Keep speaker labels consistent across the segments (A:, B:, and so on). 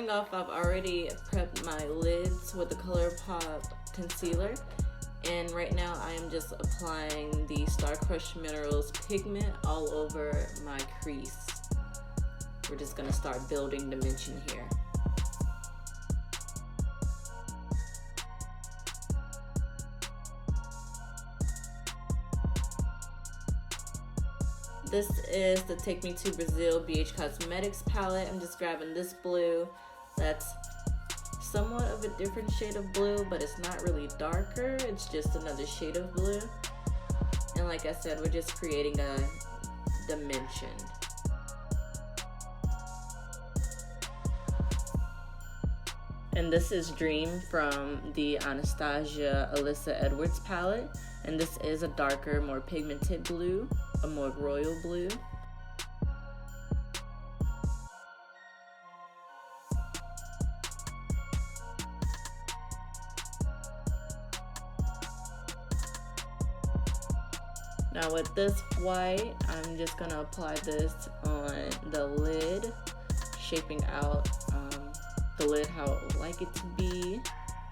A: starting off, I've already prepped my lids with the ColourPop concealer. And right now I am just applying the Star Crushed Minerals pigment all over my crease. We're just gonna start building dimension here. This is the Take Me to Brazil BH Cosmetics palette. I'm just grabbing this blue. That's somewhat of a different shade of blue, but it's not really darker. It's just another shade of blue. And like I said, we're just creating a dimension. And this is Dream from the Anastasia Alyssa Edwards palette. And this is a darker, more pigmented blue, a more royal blue. Now with this white, I'm just gonna apply this on the lid, shaping out the lid how I would like it to be.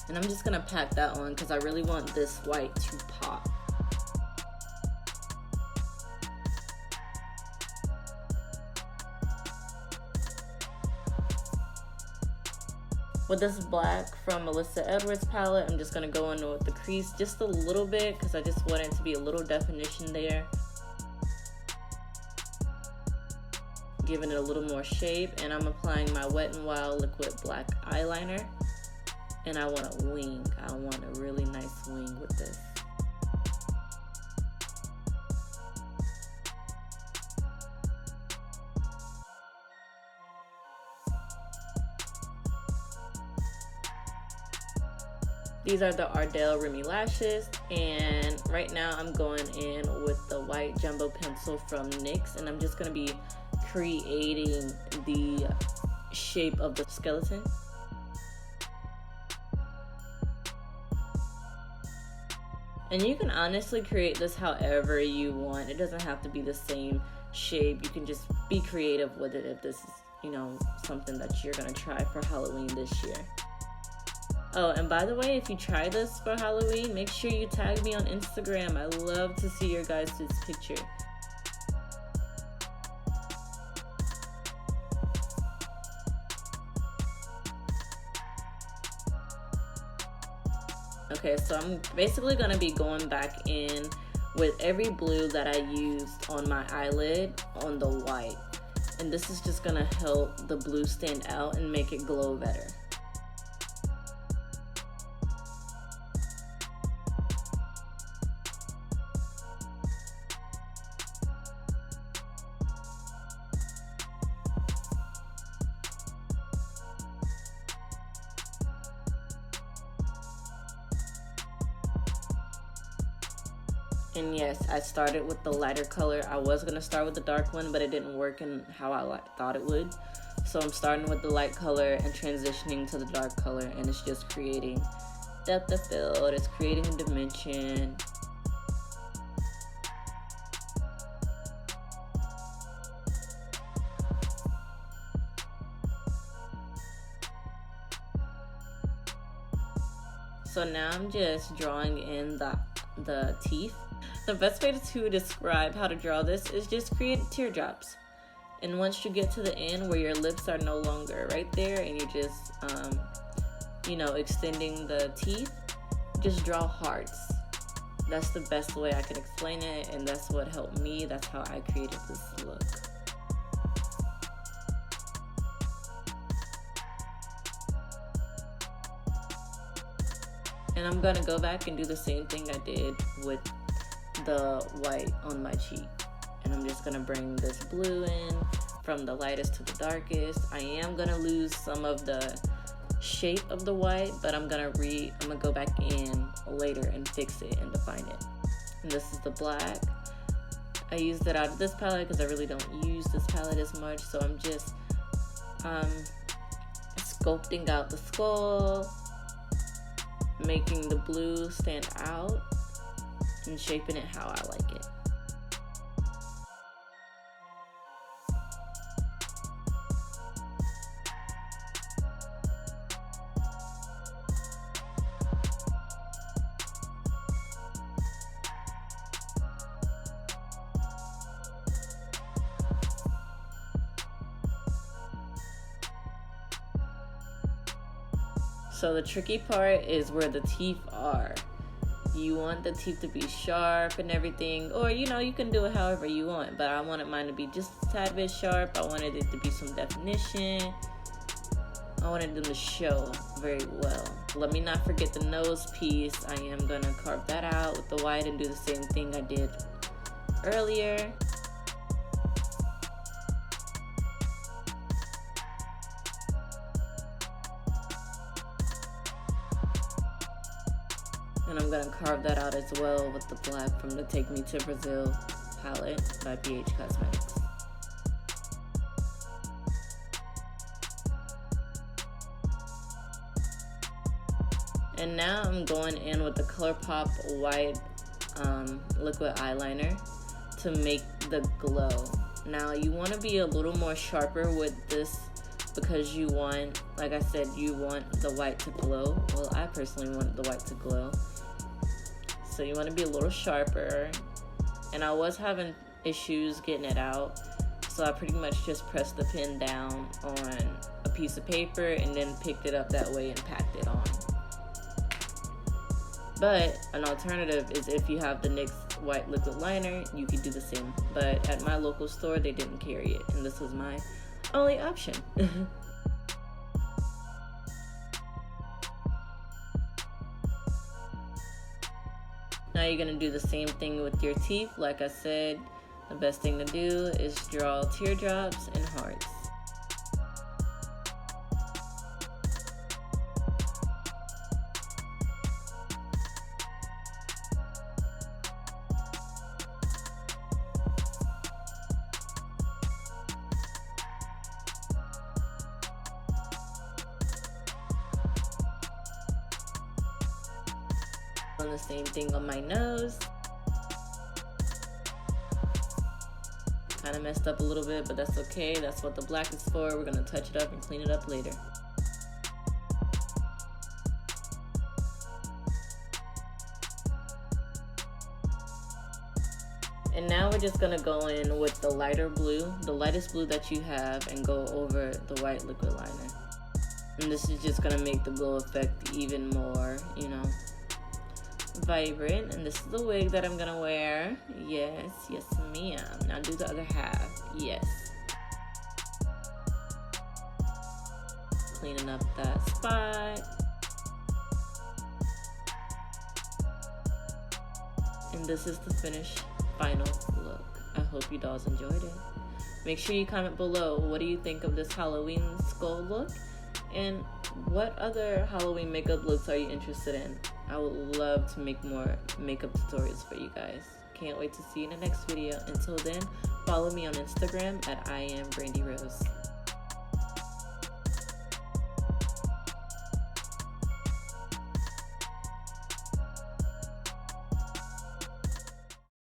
A: And I'm just gonna pat that on because I really want this white to pop. With this black from Alyssa Edwards palette, I'm just gonna go in with the crease just a little bit because I just want it to be a little definition there. Giving it a little more shape, and I'm applying my Wet n Wild liquid black eyeliner. And I want a wing. I want a really nice wing with this. These are the Ardell Remy lashes, and right now I'm going in with the white jumbo pencil from NYX, and I'm just going to be creating the shape of the skeleton. And you can honestly create this however you want. It doesn't have to be the same shape. You can just be creative with it if this is, you know, something that you're going to try for Halloween this year. Oh, and by the way, if you try this for Halloween, make sure you tag me on Instagram. I love to see your guys' picture. Okay, so I'm basically going to be going back in with every blue that I used on my eyelid on the white. And this is just going to help the blue stand out and make it glow better. And yes, I started with the lighter color. I was going to start with the dark one, but it didn't work in how I thought it would. So I'm starting with the light color and transitioning to the dark color, and it's just creating depth of field. It's creating a dimension. So now I'm just drawing in the teeth. The best way to describe how to draw this is just create teardrops. And once you get to the end where your lips are no longer right there and you're just, you know, extending the teeth, just draw hearts. That's the best way I can explain it, and that's what helped me. That's how I created this look. And I'm gonna go back and do the same thing I did with the white on my cheek. And I'm just gonna bring this blue in from the lightest to the darkest. I am gonna lose some of the shape of the white, but I'm gonna go back in later and fix it and define it. And this is the black. I used it out of this palette because I really don't use this palette as much, so I'm just sculpting out the skull, making the blue stand out, and shaping it how I like it. So the tricky part is where the teeth are. You want the teeth to be sharp and everything, or you can do it however you want, but I wanted mine to be just a tad bit sharp. I wanted it to be some definition. I wanted them to show very well. Let me not forget the nose piece. I am gonna carve that out with the white and do the same thing I did earlier. And I'm gonna carve that out as well with the black from the Take Me to Brazil palette by BH Cosmetics. And now I'm going in with the ColourPop white liquid eyeliner to make the glow. Now you want to be a little more sharper with this because you want, like I said, you want the white to glow. Well, I personally want the white to glow. So you want to be a little sharper. And I was having issues getting it out. So I pretty much just pressed the pen down on a piece of paper and then picked it up that way and packed it on. But an alternative is if you have the NYX white liquid liner, you could do the same. But at my local store, they didn't carry it. And this was my only option. Now you're going to do the same thing with your teeth. Like I said, the best thing to do is draw teardrops and hearts. The same thing on my nose. Kind of messed up a little bit, but that's okay. That's what the black is for. We're gonna touch it up and clean it up later. And now we're just gonna go in with the lighter blue, the lightest blue that you have, and go over the white liquid liner. And this is just gonna make the glow effect even more, vibrant. And this is the wig that I'm gonna wear. Yes ma'am. Now do the other half. Yes. Cleaning up that spot. And this is the finished final look. I hope you dolls enjoyed it. Make sure you comment below, what do you think of this Halloween skull look? And what other Halloween makeup looks are you interested in? I would love to make more makeup tutorials for you guys. Can't wait to see you in the next video. Until then, follow me on Instagram at I am Brandi Rose.